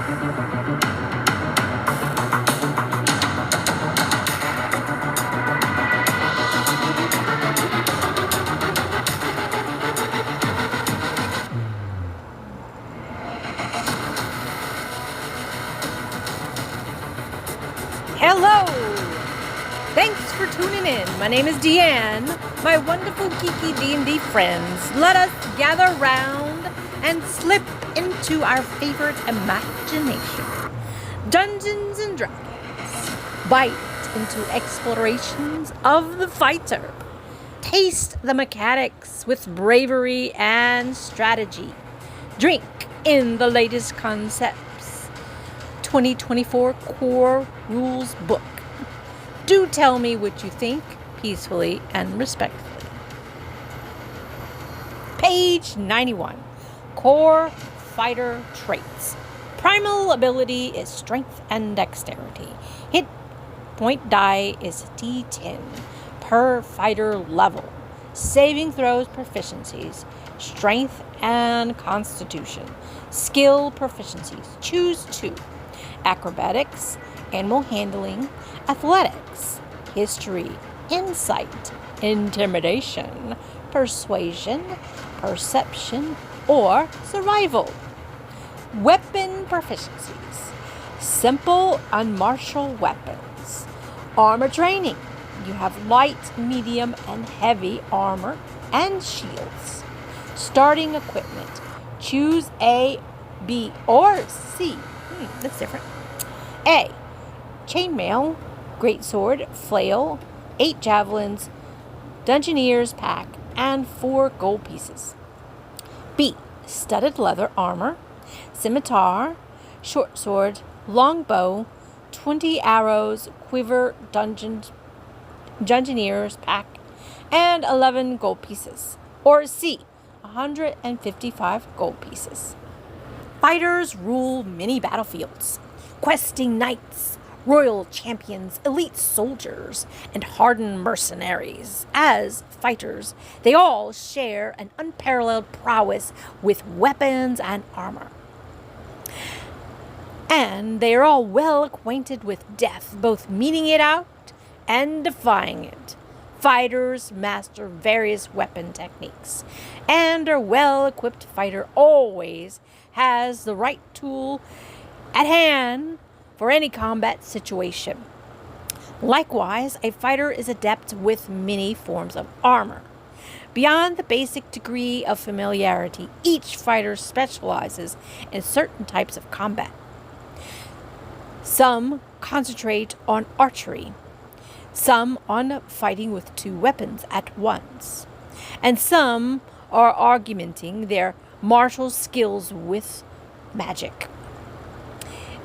Hello! Thanks for tuning in. My name is Deanne. My wonderful geeky D&D friends, let us gather round and slip into our favorite imagination. Dungeons and Dragons. Bite into explorations of the fighter. Taste the mechanics with bravery and strategy. Drink in the latest concepts. 2024 Core Rules Book. Do tell me what you think, peacefully and respectfully. Page 91. Core Fighter Traits. Primal ability is strength and dexterity. Hit point die is D10 per fighter level. Saving throws proficiencies. Strength and constitution. Skill proficiencies. Choose 2. Acrobatics, animal handling, athletics, history, insight, intimidation, persuasion, perception, or survival. Weapon proficiencies. Simple unmartial weapons. Armor training. You have light, medium, and heavy armor and shields. Starting equipment. Choose A, B, or C. That's different. A. Chainmail, greatsword, flail, 8 javelins, dungeoneer's pack, and 4 gold pieces. B. Studded leather armor, scimitar, short sword, longbow, 20 arrows, quiver, dungeoneer's pack, and 11 gold pieces. Or C. 155 gold pieces. Fighters rule many battlefields. Questing knights, royal champions, elite soldiers, and hardened mercenaries. As fighters, they all share an unparalleled prowess with weapons and armor. And they are all well acquainted with death, both meeting it out and defying it. Fighters master various weapon techniques, and a well-equipped fighter always has the right tool at hand for any combat situation. Likewise, a fighter is adept with many forms of armor. Beyond the basic degree of familiarity, each fighter specializes in certain types of combat. Some concentrate on archery, some on fighting with 2 weapons at once, and some are augmenting their martial skills with magic.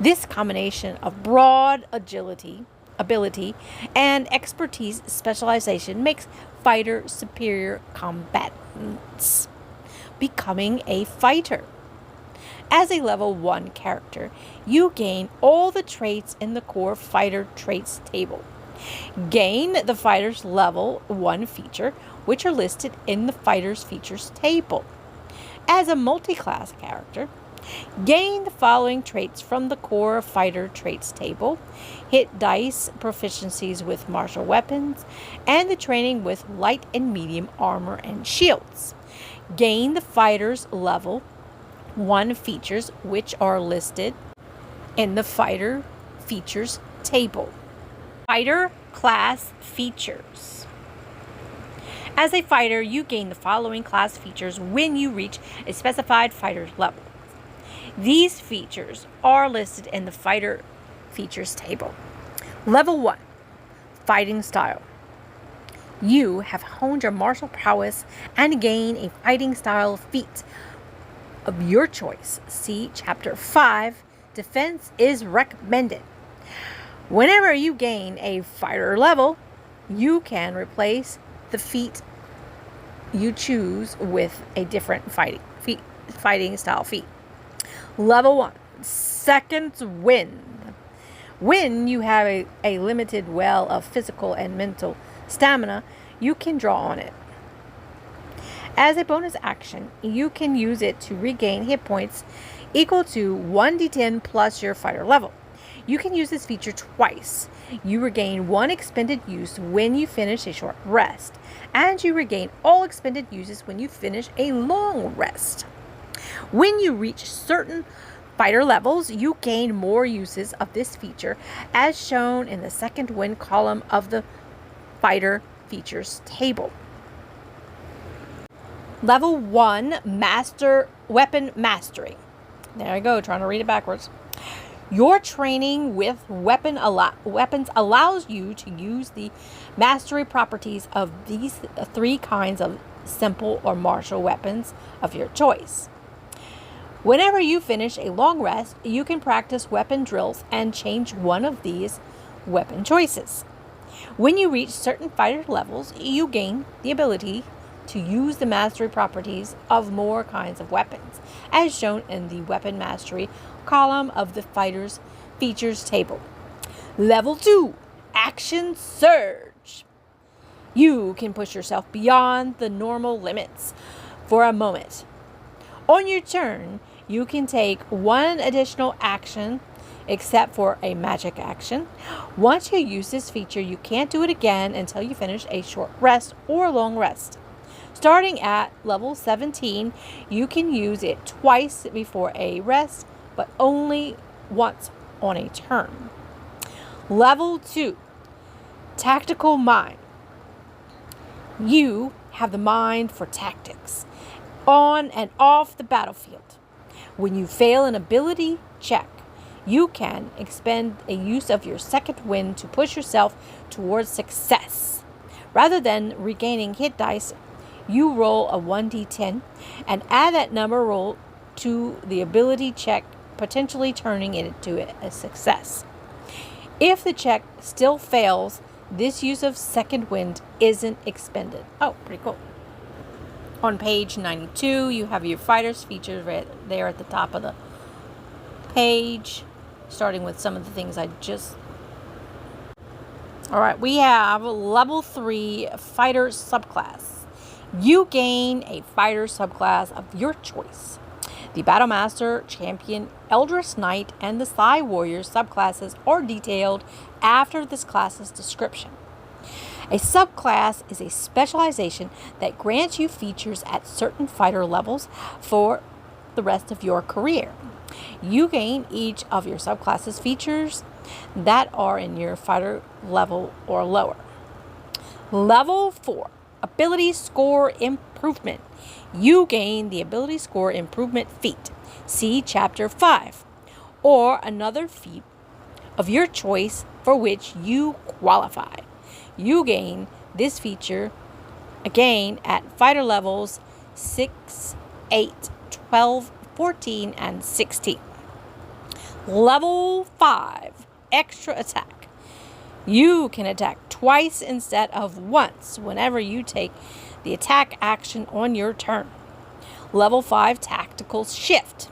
This combination of broad ability, and expertise specialization makes fighter superior combatants. Becoming a fighter. As a level 1 character, you gain all the traits in the core fighter traits table. Gain the fighter's level 1 feature, which are listed in the fighter's features table. As a multi-class character, gain the following traits from the core fighter traits table: hit dice proficiencies with martial weapons, and the training with light and medium armor and shields. Gain the fighter's level 1 features, which are listed in the fighter features table. Fighter class features. As a fighter, you gain the following class features when you reach a specified fighter's level. These features are listed in the fighter features table. Level 1, fighting style. You have honed your martial prowess and gain a fighting style feat of your choice. See Chapter 5, Defense is recommended. Whenever you gain a fighter level, you can replace the feat you choose with a different fighting style feat. Level 1, second wind. When you have a limited well of physical and mental stamina, you can draw on it. As a bonus action, you can use it to regain hit points equal to 1d10 plus your fighter level. You can use this feature twice. You regain 1 expended use when you finish a short rest, and you regain all expended uses when you finish a long rest. When you reach certain fighter levels, you gain more uses of this feature, as shown in the second win column of the fighter features table. Level 1, Weapon Mastery. There I go, trying to read it backwards. Your training with weapons allows you to use the mastery properties of these 3 kinds of simple or martial weapons of your choice. Whenever you finish a long rest, you can practice weapon drills and change one of these weapon choices. When you reach certain fighter levels, you gain the ability to use the mastery properties of more kinds of weapons, as shown in the Weapon Mastery column of the Fighter's Features table. Level 2, Action Surge. You can push yourself beyond the normal limits for a moment. On your turn, you can take 1 additional action, except for a magic action. Once you use this feature, you can't do it again until you finish a short rest or long rest. Starting at level 17, you can use it twice before a rest, but only once on a turn. Level 2, Tactical Mind. You have the mind for tactics on and off the battlefield. When you fail an ability check, you can expend a use of your second wind to push yourself towards success. Rather than regaining hit dice, you roll a 1d10 and add that number roll to the ability check, potentially turning it into a success. If the check still fails, this use of second wind isn't expended. Oh, pretty cool. On page 92, you have your fighters featured right there at the top of the page, starting with some of the things I just... Alright, we have level 3 fighter subclass. You gain a fighter subclass of your choice. The Battlemaster, Champion, Eldritch Knight, and the Psy Warrior subclasses are detailed after this class's description. A subclass is a specialization that grants you features at certain fighter levels for the rest of your career. You gain each of your subclasses features that are in your fighter level or lower. Level 4, Ability Score Improvement. You gain the Ability Score Improvement feat. See Chapter 5. Or another feat of your choice for which you qualify. You gain this feature again at fighter levels 6, 8, 12, 14, and 16. Level 5, Extra Attack. You can attack twice instead of once whenever you take the attack action on your turn. Level 5, Tactical Shift.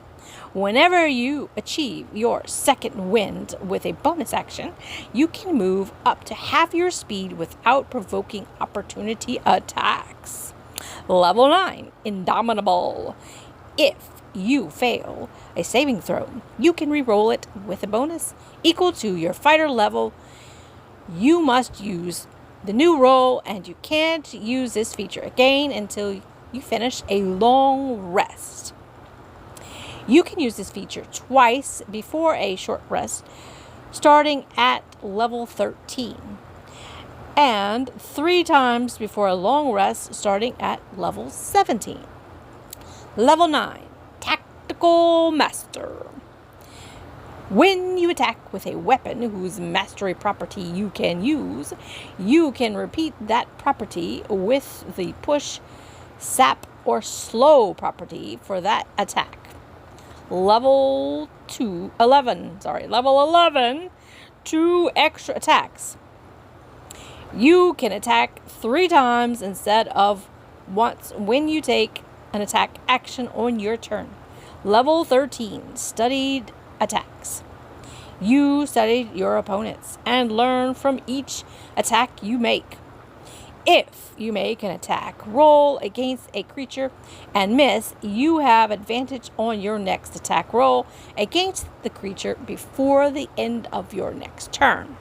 Whenever you achieve your second wind with a bonus action, you can move up to half your speed without provoking opportunity attacks. Level 9, Indomitable. If you fail a saving throw, you can re-roll it with a bonus equal to your fighter level. You must use the new roll, and you can't use this feature again until you finish a long rest. You can use this feature twice before a short rest, starting at level 13, and 3 times before a long rest, starting at level 17. Level 9, Tactical Master. When you attack with a weapon whose mastery property you can use, you can repeat that property with the push, sap, or slow property for that attack. Level 11, 2 extra attacks. You can attack 3 times instead of once when you take an attack action on your turn. Level 13, Studied Attacks. You study your opponents and learn from each attack you make. If you make an attack roll against a creature and miss, you have advantage on your next attack roll against the creature before the end of your next turn.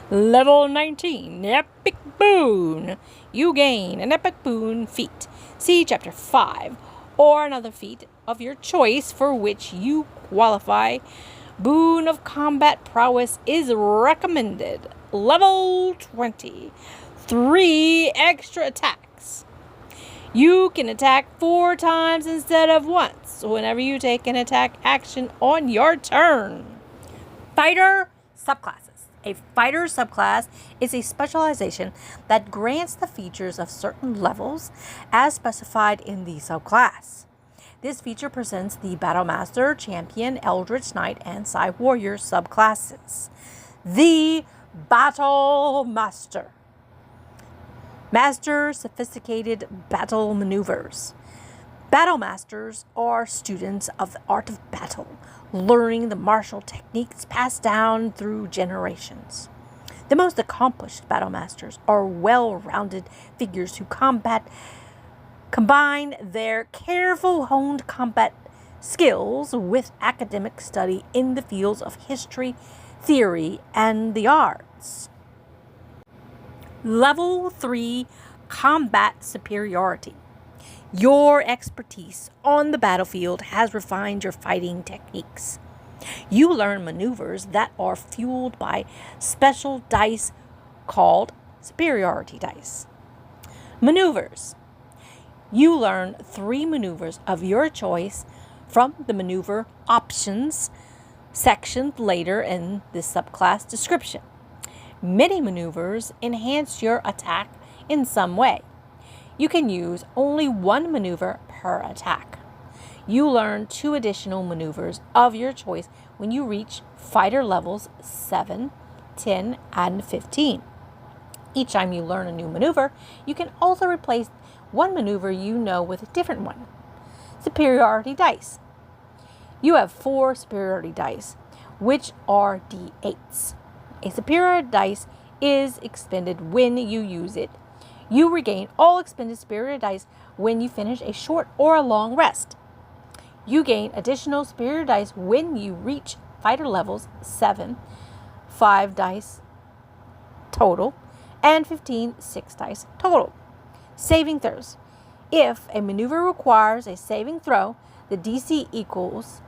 Level 19, Epic Boon. You gain an Epic Boon feat. See Chapter 5 or another feat of your choice for which you qualify. Boon of Combat Prowess is recommended. Level 20, 3 extra attacks. You can attack 4 times instead of once whenever you take an attack action on your turn. Fighter subclasses. A fighter subclass is a specialization that grants the features of certain levels as specified in the subclass. This feature presents the Battlemaster, Champion, Eldritch Knight, and Psy Warrior subclasses. The Battlemaster. Master sophisticated battle maneuvers. Battlemasters are students of the art of battle, learning the martial techniques passed down through generations. The most accomplished battlemasters are well-rounded figures who combine their careful honed combat skills with academic study in the fields of history, theory, and the arts. Level 3, Combat Superiority. Your expertise on the battlefield has refined your fighting techniques. You learn maneuvers that are fueled by special dice called superiority dice. Maneuvers. You learn 3 maneuvers of your choice from the maneuver options section later in the subclass description. Many maneuvers enhance your attack in some way. You can use only 1 maneuver per attack. You learn 2 additional maneuvers of your choice when you reach fighter levels 7, 10, and 15. Each time you learn a new maneuver, you can also replace one maneuver you know with a different one. Superiority dice. You have 4 superiority dice, which are D8s. A superiority dice is expended when you use it. You regain all expended superiority dice when you finish a short or a long rest. You gain additional superiority dice when you reach fighter levels 7, 5 dice total, and 15, 6 dice total. Saving throws. If a maneuver requires a saving throw, the DC equals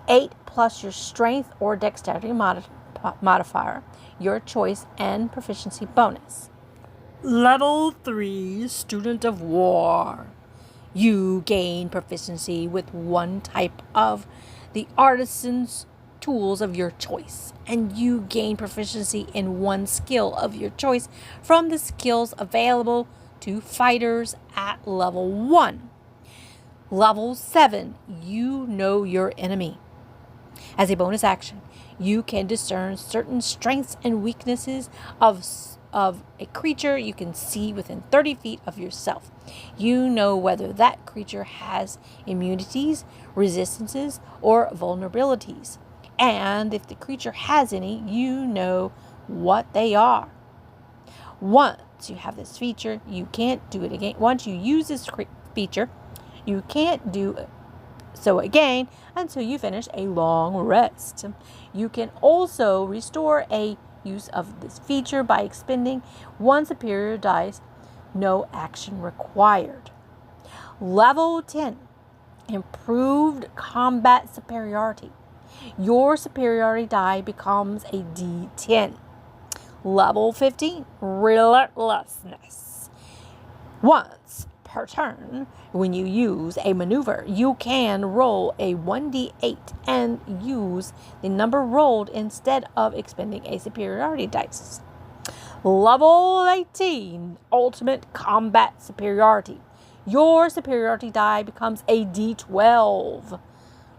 8 plus your strength or dexterity modifier, your choice, and proficiency bonus. Level 3, Student of War. You gain proficiency with one type of the artisan's tools of your choice, and you gain proficiency in one skill of your choice from the skills available to fighters at level 1. Level 7, you know your enemy. As a bonus action, you can discern certain strengths and weaknesses of a creature you can see within 30 feet of yourself. You know whether that creature has immunities, resistances, or vulnerabilities. And if the creature has any, you know what they are. Once you have this feature, you can't do it again. Once you use this feature, you can't do so again until you finish a long rest. You can also restore a use of this feature by expending 1 superior dice, no action required. Level 10, Improved Combat Superiority. Your superiority die becomes a D10. Level 15, Relentlessness. Once per turn, when you use a maneuver, you can roll a 1d8 and use the number rolled instead of expending a superiority dice. Level 18, Ultimate Combat Superiority. Your superiority die becomes a d12.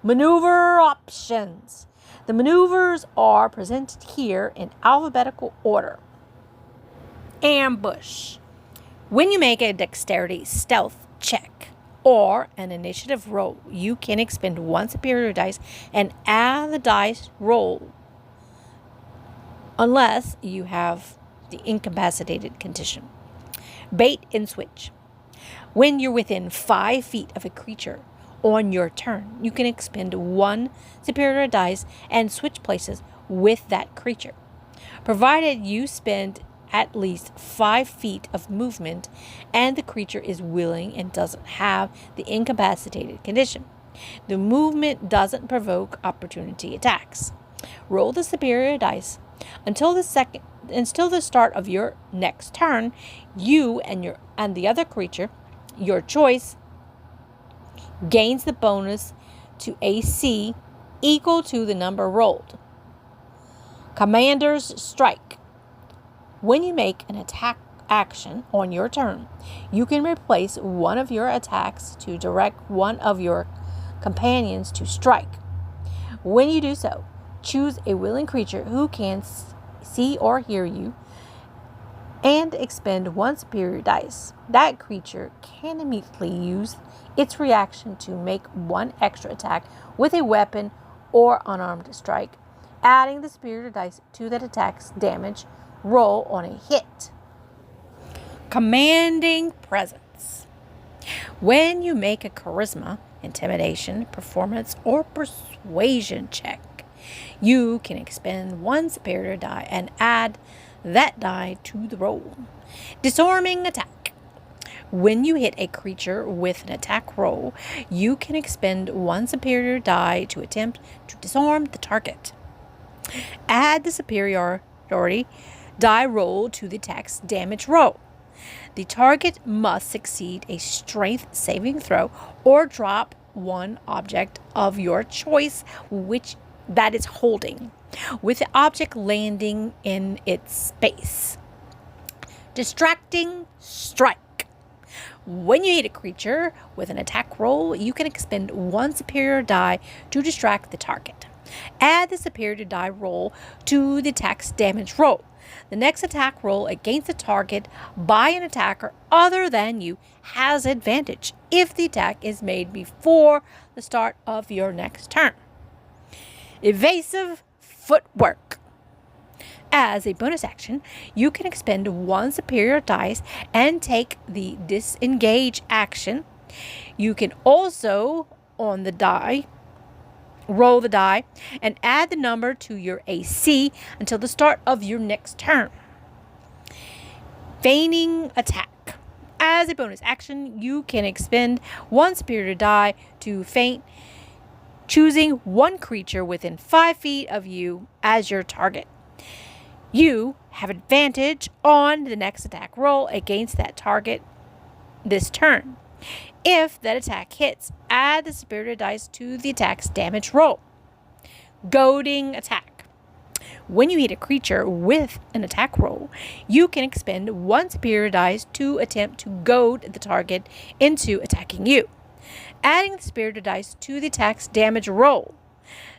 Maneuver options. The maneuvers are presented here in alphabetical order. Ambush. When you make a dexterity stealth check or an initiative roll, you can expend 1 superior dice and add the dice roll unless you have the incapacitated condition. Bait and switch. When you're within 5 feet of a creature on your turn, you can expend 1 superior dice and switch places with that creature, provided you spend at least 5 feet of movement and the creature is willing and doesn't have the incapacitated condition. The movement doesn't provoke opportunity attacks. Roll the superior dice until the start of your next turn. You and the other creature, your choice, gains the bonus to AC equal to the number rolled. Commander's Strike. When you make an attack action on your turn, you can replace one of your attacks to direct one of your companions to strike. When you do so, choose a willing creature who can see or hear you and expend 1 superior dice. That creature can immediately use its reaction to make 1 extra attack with a weapon or unarmed strike, adding the superior dice to that attack's damage roll on a hit. Commanding Presence. When you make a charisma, intimidation, performance, or persuasion check, you can expend 1 superior die and add that die to the roll. Disarming Attack. When you hit a creature with an attack roll, you can expend 1 superior die to attempt to disarm the target. Add the superiority die roll to the attack's damage roll. The target must succeed a strength saving throw or drop 1 object of your choice which that is holding, with the object landing in its space. Distracting Strike. When you hit a creature with an attack roll, you can expend 1 superior die to distract the target. Add the superior die roll to the attack's damage roll. The next attack roll against the target by an attacker other than you has advantage if the attack is made before the start of your next turn. Evasive Footwork. As a bonus action, you can expend 1 superior dice and take the disengage action. You can also, on the die, roll the die and add the number to your AC until the start of your next turn. Feigning Attack. As a bonus action, you can expend 1 superior die to feint, choosing 1 creature within 5 feet of you as your target. You have advantage on the next attack roll against that target this turn. If that attack hits, add the superior dice to the attack's damage roll. Goading Attack. When you hit a creature with an attack roll, you can expend 1 superior dice to attempt to goad the target into attacking you, adding the superior dice to the attack's damage roll.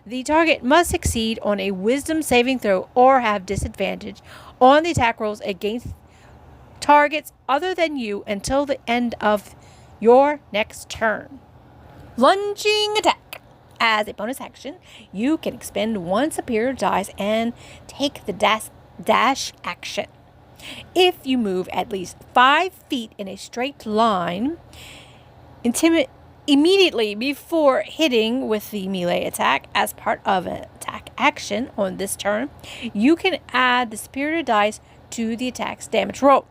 The target must succeed on a wisdom saving throw or have disadvantage on the attack rolls against targets other than you until the end of your next turn. Lunging Attack. As a bonus action, you can expend 1 superior dice and take the dash action. If you move at least 5 feet in a straight line, immediately before hitting with the melee attack as part of an attack action on this turn, you can add the superior dice to the attack's damage roll.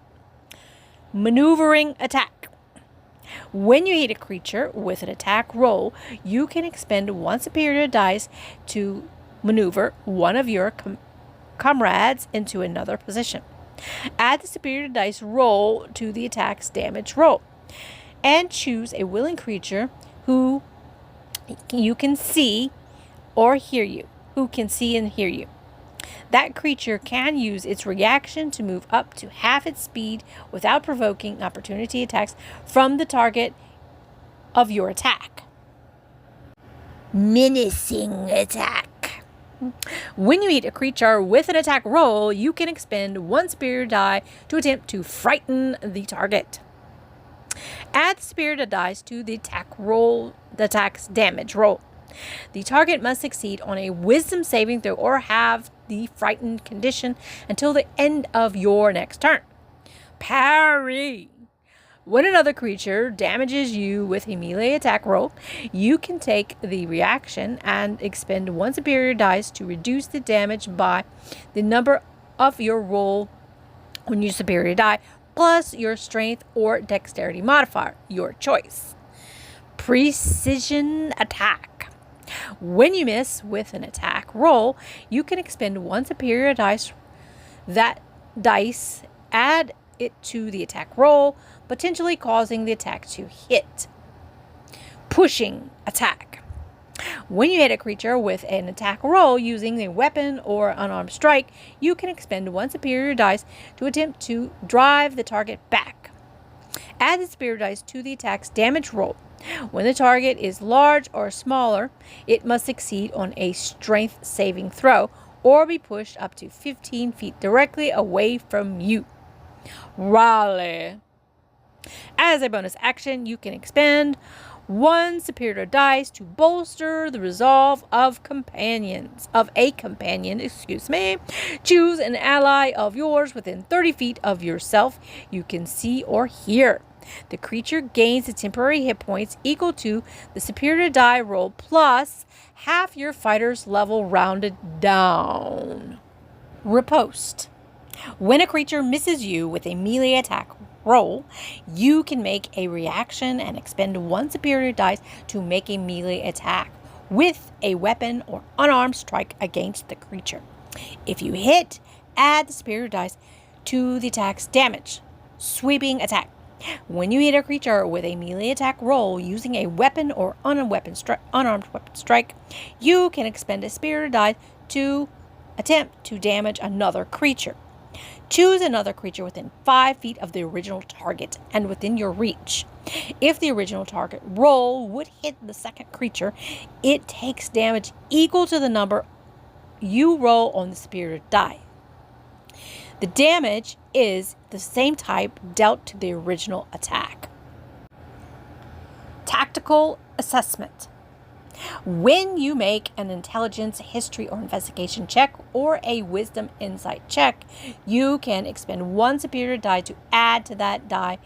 Maneuvering Attack. When you hit a creature with an attack roll, you can expend 1 superior dice to maneuver one of your comrades into another position. Add the superior dice roll to the attack's damage roll, and choose a willing creature who can see or hear you, who can see and hear you. That creature can use its reaction to move up to half its speed without provoking opportunity attacks from the target of your attack. Menacing Attack. When you hit a creature with an attack roll, you can expend 1 superior die to attempt to frighten the target. Add the superior dice to the attack's damage roll. The target must succeed on a wisdom saving throw or have the frightened condition until the end of your next turn. Parry. When another creature damages you with a melee attack roll, you can take the reaction and expend one superior dice to reduce the damage by the number of your roll on your superior die, plus your strength or dexterity modifier, your choice. Precision attack. When you miss with an attack roll, you can expend one superior dice. That dice, add it to the attack roll, potentially causing the attack to hit. Pushing attack. When you hit a creature with an attack roll using a weapon or unarmed strike, you can expend one superior dice to attempt to drive the target back. Add the superior dice to the attack's damage roll. When the target is large or smaller, it must succeed on a strength saving throw or be pushed up to 15 feet directly away from you. Rally. As a bonus action, you can expend one superior dice to bolster the resolve of a companion. Choose an ally of yours within 30 feet of yourself you can see or hear. The creature gains a temporary hit points equal to the superior die roll plus half your fighter's level rounded down. Riposte. When a creature misses you with a melee attack roll, you can make a reaction and expend one superior dice to make a melee attack with a weapon or unarmed strike against the creature. If you hit, add the superior dice to the attack's damage. Sweeping attack. When you hit a creature with a melee attack roll using a weapon or unarmed weapon strike, you can expend a superior die to attempt to damage another creature. Choose another creature within 5 feet of the original target and within your reach. If the original target roll would hit the second creature, it takes damage equal to the number you roll on the superior die. The damage is the same type dealt to the original attack. Tactical assessment. When you make an intelligence, history, or investigation check or a wisdom insight check, you can expend one superior die to add to that die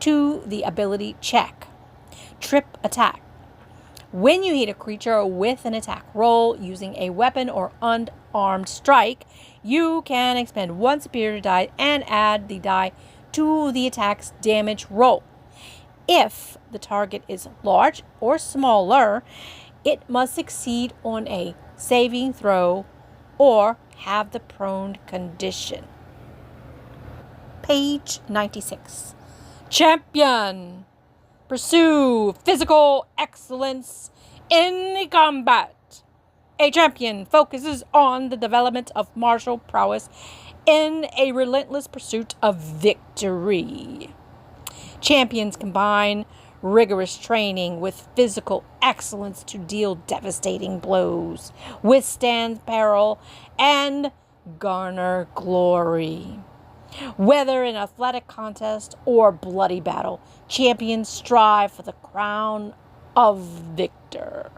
to the ability check. Trip attack. When you hit a creature with an attack roll using a weapon or unarmed strike, you can expend one superior die and add the die to the attack's damage roll. If the target is large or smaller, it must succeed on a saving throw or have the prone condition. Page 96. Champion. Pursue physical excellence in combat. A champion focuses on the development of martial prowess in a relentless pursuit of victory. Champions combine rigorous training with physical excellence to deal devastating blows, withstand peril, and garner glory. Whether in athletic contest or bloody battle, champions strive for the crown of victor.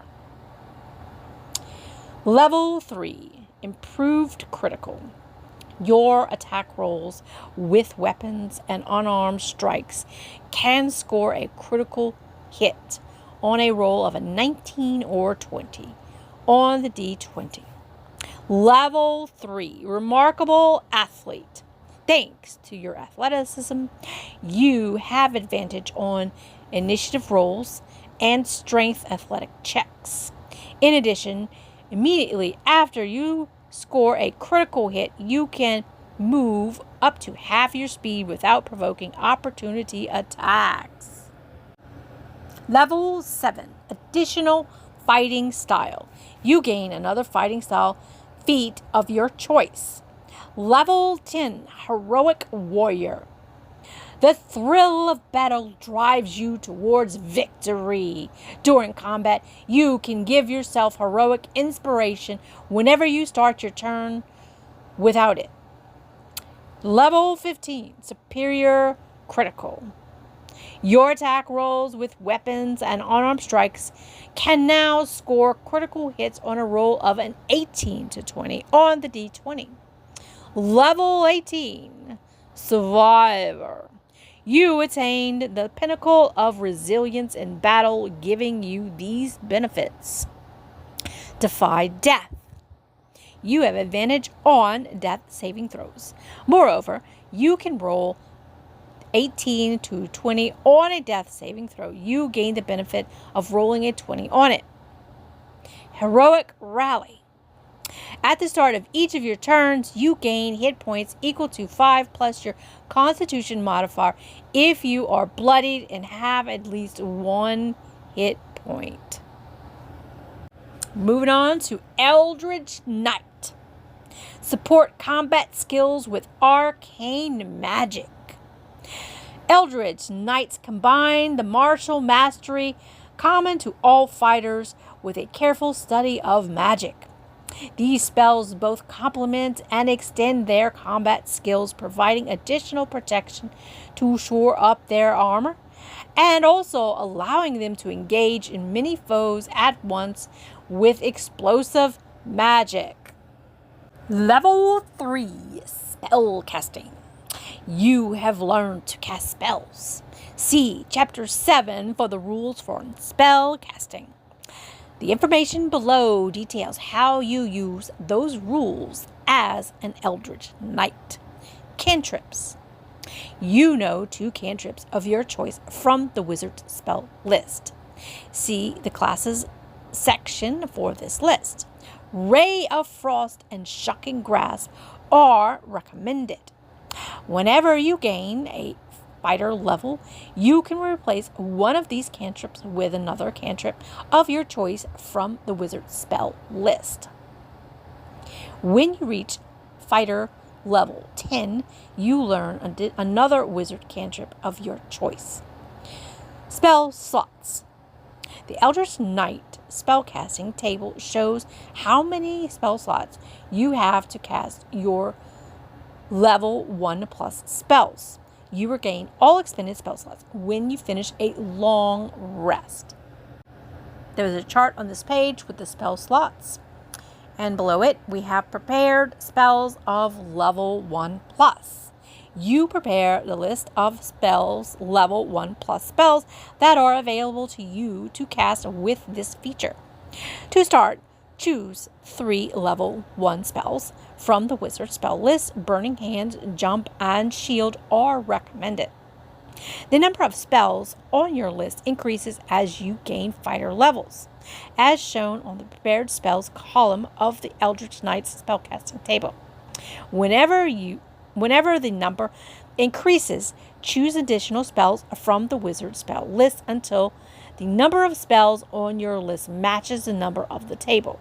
Level 3. Improved critical. Your attack rolls with weapons and unarmed strikes can score a critical hit on a roll of a 19 or 20 on the D20. Level 3. Remarkable athlete. Thanks to your athleticism, you have advantage on initiative rolls and strength athletic checks. In addition, immediately after you score a critical hit, you can move up to half your speed without provoking opportunity attacks. Level 7. Additional fighting style. You gain another fighting style feat of your choice. Level 10. Heroic warrior. The thrill of battle drives you towards victory. During combat, you can give yourself heroic inspiration whenever you start your turn. Without it. Level 15. Superior critical. Your attack rolls with weapons and unarmed strikes can now score critical hits on a roll of an 18 to 20 on the D20. Level 18. Survivor. You attained the pinnacle of resilience in battle, giving you these benefits. Defy death. You have advantage on death saving throws. Moreover, you can roll 18 to 20 on a death saving throw. You gain the benefit of rolling a 20 on it. Heroic rally. At the start of each of your turns, you gain hit points equal to 5 plus your Constitution modifier if you are bloodied and have at least 1 hit point. Moving on to Eldritch Knight. Support combat skills with arcane magic. Eldritch Knights combine the martial mastery common to all fighters with a careful study of magic. These spells both complement and extend their combat skills, providing additional protection to shore up their armor, and also allowing them to engage in many foes at once with explosive magic. Level 3, Spell Casting. You have learned to cast spells. See Chapter 7 for the rules for spell casting. The information below details how you use those rules as an Eldritch Knight. Cantrips. You know 2 cantrips of your choice from the wizard spell list. See the classes section for this list. Ray of Frost and Shocking Grasp are recommended. Whenever you gain a fighter level, you can replace one of these cantrips with another cantrip of your choice from the wizard spell list. When you reach fighter level 10, you learn another wizard cantrip of your choice. Spell slots. The Eldritch Knight spellcasting table shows how many spell slots you have to cast your level 1 plus spells. You regain all expended spell slots when you finish a long rest. There is a chart on this page with the spell slots, and below it we have prepared spells of level 1 plus. You prepare the list of spells, level 1 plus spells that are available to you to cast with this feature. To start, choose 3 level 1 spells from the wizard spell list. Burning Hand, Jump, and Shield are recommended. The number of spells on your list increases as you gain fighter levels, as shown on the prepared spells column of the Eldritch Knight's spellcasting table. Whenever the number increases, choose additional spells from the wizard spell list until the number of spells on your list matches the number of the table.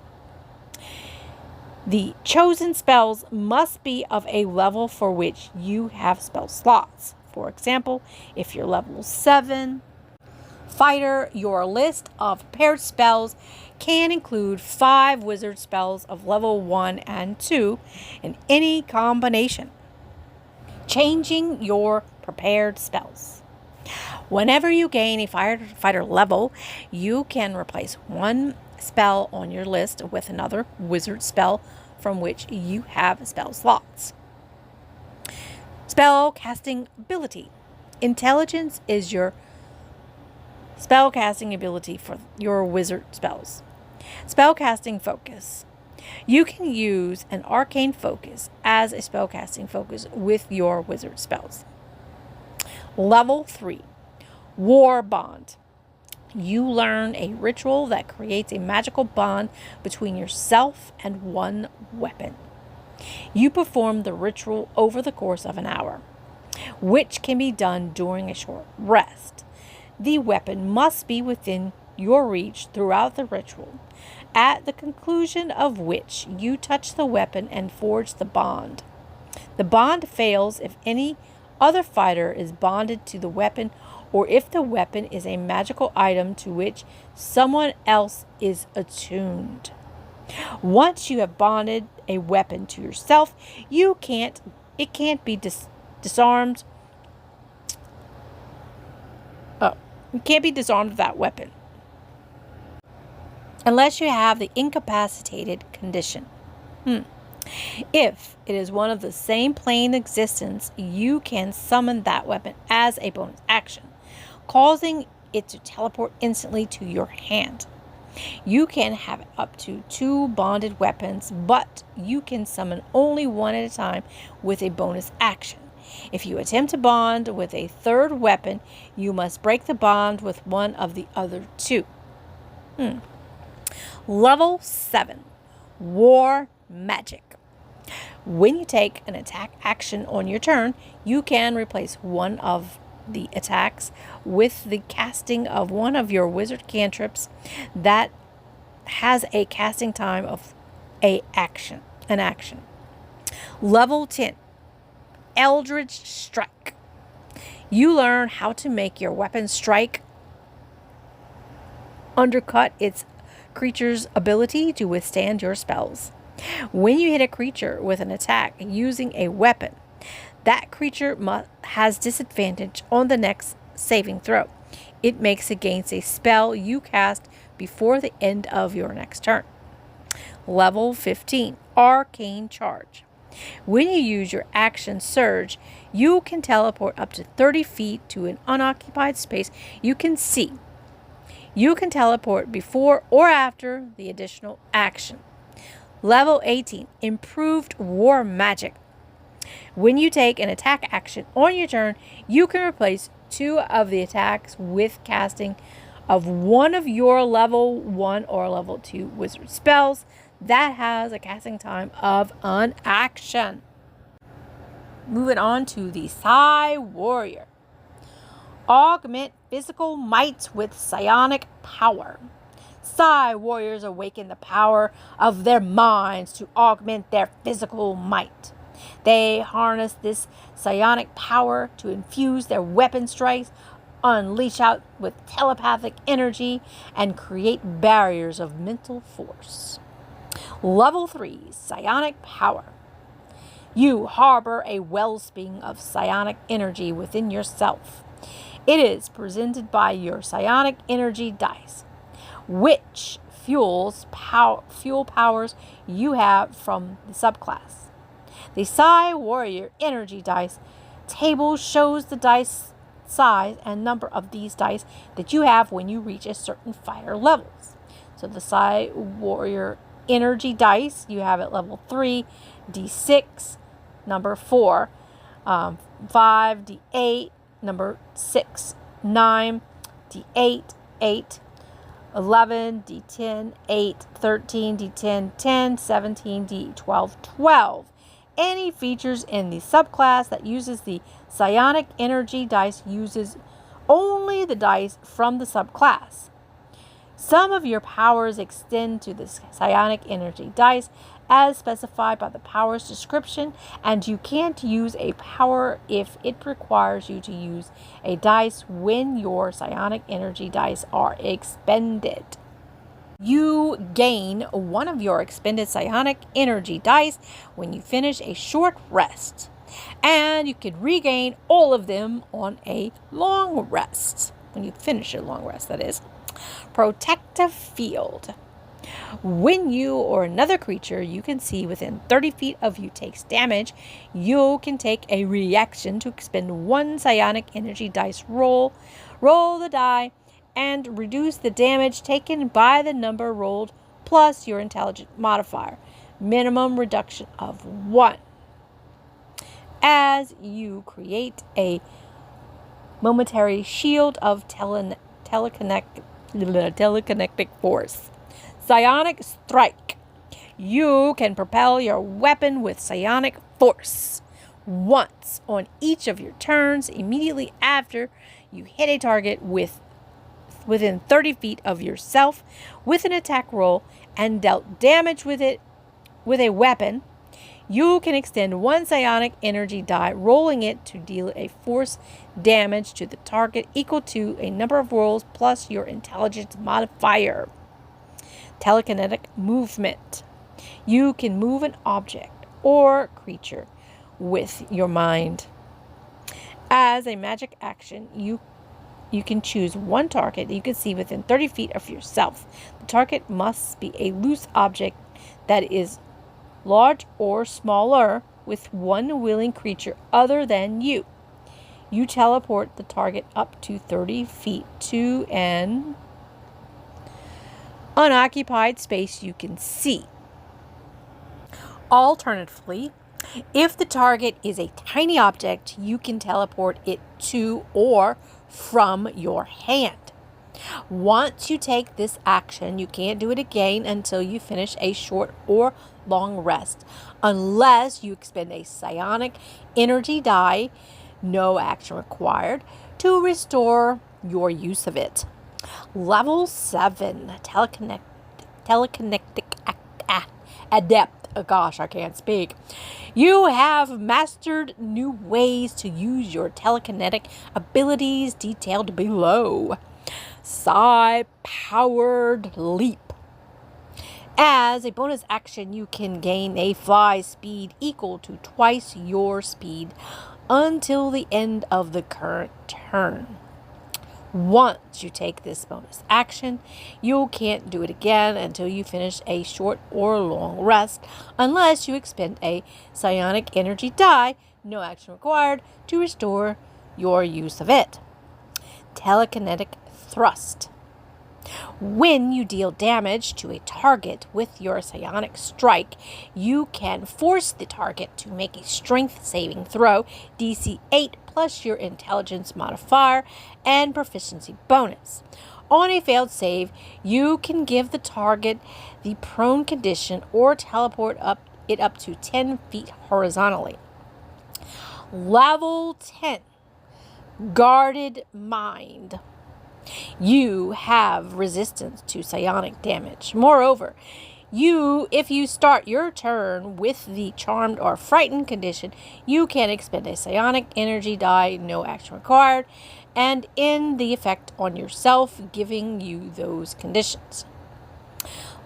The chosen spells must be of a level for which you have spell slots. For example, if you're level 7 fighter, your list of prepared spells can include 5 wizard spells of level 1 and 2 in any combination. Changing your prepared spells. Whenever you gain a fighter level, you can replace one spell on your list with another wizard spell from which you have spell slots. Spell casting ability. Intelligence is your spell casting ability for your wizard spells. Spell casting focus. You can use an arcane focus as a spellcasting focus with your wizard spells. Level 3, War Bond. You learn a ritual that creates a magical bond between yourself and one weapon. You perform the ritual over the course of an hour, which can be done during a short rest. The weapon must be within your reach throughout the ritual, at the conclusion of which you touch the weapon and forge the bond. The bond fails if any other fighter is bonded to the weapon, or if the weapon is a magical item to which someone else is attuned. Once you have bonded a weapon to yourself, it can't be disarmed. You can't be disarmed of that weapon unless you have the incapacitated condition. If it is one of the same plane existence, you can summon that weapon as a bonus action, causing it to teleport instantly to your hand. You can have up to 2 bonded weapons, but you can summon only one at a time with a bonus action. If you attempt to bond with a third weapon, you must break the bond with one of the other 2. Level 7. War Magic. When you take an attack action on your turn, you can replace one of the attacks with the casting of one of your wizard cantrips that has a casting time of an action. Level 10. Eldritch Strike. You learn how to make your weapon strike, undercut its creature's ability to withstand your spells. When you hit a creature with an attack using a weapon, that creature has disadvantage on the next saving throw it makes against a spell you cast before the end of your next turn. Level 15. Arcane Charge. When you use your action surge, you can teleport up to 30 feet to an unoccupied space you can see. You can teleport before or after the additional action. Level 18. Improved War Magic. When you take an attack action on your turn, you can replace 2 of the attacks with casting of one of your level 1 or level 2 wizard spells that has a casting time of an action. Moving on to the Psi Warrior. Augment physical might with psionic power. Psi Warriors awaken the power of their minds to augment their physical might. They harness this psionic power to infuse their weapon strikes, unleash out with telepathic energy, and create barriers of mental force. Level 3. Psionic Power. You harbor a wellspring of psionic energy within yourself. It is presented by your psionic energy dice, which fuel powers you have from the subclass. The Psi Warrior Energy Dice table shows the dice size and number of these dice that you have when you reach a certain fighter levels. So the Psi Warrior Energy Dice you have at level 3, D6, number 4, 5, D8, number 6, 9, D8, 8, 11, D10, 8, 13, D10, 10, 17, D12, 12. Any features in the subclass that uses the psionic energy dice uses only the dice from the subclass. Some of your powers extend to the psionic energy dice as specified by the power's description, and you can't use a power if it requires you to use a dice when your psionic energy dice are expended. You gain one of your expended psionic energy dice when you finish a short rest, and you can regain all of them on a long rest. When you finish a long rest, that is. Protective Field. When you or another creature you can see within 30 feet of you takes damage, you can take a reaction to expend 1 psionic energy dice roll the die, and reduce the damage taken by the number rolled plus your intelligence modifier, minimum reduction of 1. As you create a momentary shield of telekinetic force. Psionic Strike. You can propel your weapon with psionic force once on each of your turns immediately after you hit a target within 30 feet of yourself with an attack roll and dealt damage with it with a weapon. You can extend 1 psionic energy die, rolling it to deal a force damage to the target equal to a number of rolls plus your intelligence modifier. Telekinetic movement. You can move an object or creature with your mind. As a magic action, you can choose one target that you can see within 30 feet of yourself. The target must be a loose object that is large or smaller, with one willing creature other than you. You teleport the target up to 30 feet to an unoccupied space you can see. Alternatively, if the target is a tiny object, you can teleport it to or from your hand. Once you take this action, you can't do it again until you finish a short or long rest, unless you expend a psionic energy die, no action required, to restore your use of it. Level 7, telekinetic adept. Oh gosh, I can't speak. You have mastered new ways to use your telekinetic abilities detailed below. Psi-powered leap. As a bonus action, you can gain a fly speed equal to twice your speed until the end of the current turn. Once you take this bonus action, you can't do it again until you finish a short or long rest, unless you expend a psionic energy die, no action required, to restore your use of it. Telekinetic thrust. When you deal damage to a target with your psionic strike, you can force the target to make a strength saving throw, DC 8 plus your intelligence modifier and proficiency bonus. On a failed save, you can give the target the prone condition or teleport it up to 10 feet horizontally. Level 10, Guarded Mind. You have resistance to psionic damage. Moreover, if you start your turn with the charmed or frightened condition, you can expend a psionic energy die, no action required, and end the effect on yourself, giving you those conditions.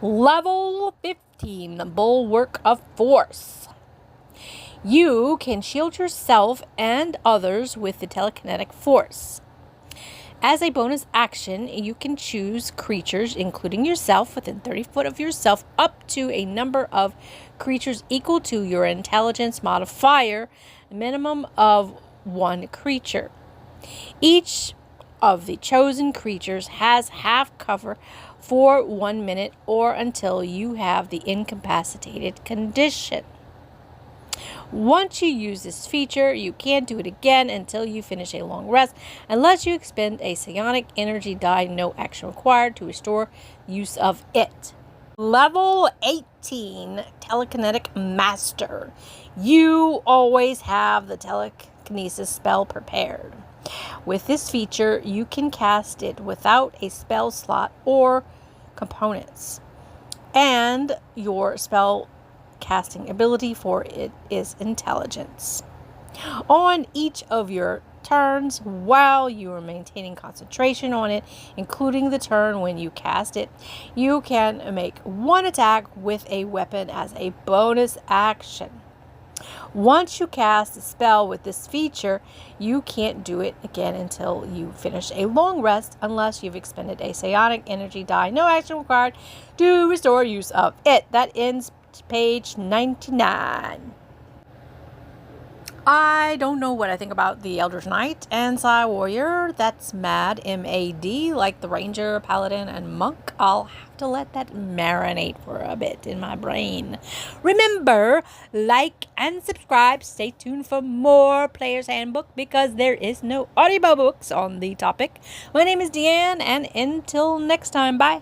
Level 15, the Bulwark of Force. You can shield yourself and others with the telekinetic force. As a bonus action, you can choose creatures, including yourself, within 30 foot of yourself, up to a number of creatures equal to your intelligence modifier, a minimum of one creature. Each of the chosen creatures has half cover for 1 minute or until you have the incapacitated condition. Once you use this feature, you can't do it again until you finish a long rest, unless you expend a psionic energy die, no action required, to restore use of it. Level 18, Telekinetic Master. You always have the telekinesis spell prepared. With this feature, you can cast it without a spell slot or components, and your spell casting ability for it is intelligence. On each of your turns, while you are maintaining concentration on it, including the turn when you cast it, you can make one attack with a weapon as a bonus action. Once you cast a spell with this feature, you can't do it again until you finish a long rest, unless you've expended a psionic energy die, no action required, to restore use of it. That ends page 99. I don't know what I think about the Eldritch Knight and Psi Warrior. That's MAD, M-A-D, like the Ranger, Paladin, and Monk. I'll have to let that marinate for a bit in my brain. Remember, like and subscribe. Stay tuned for more Player's Handbook, because there is no audiobooks on the topic. My name is Deanne, and until next time, bye.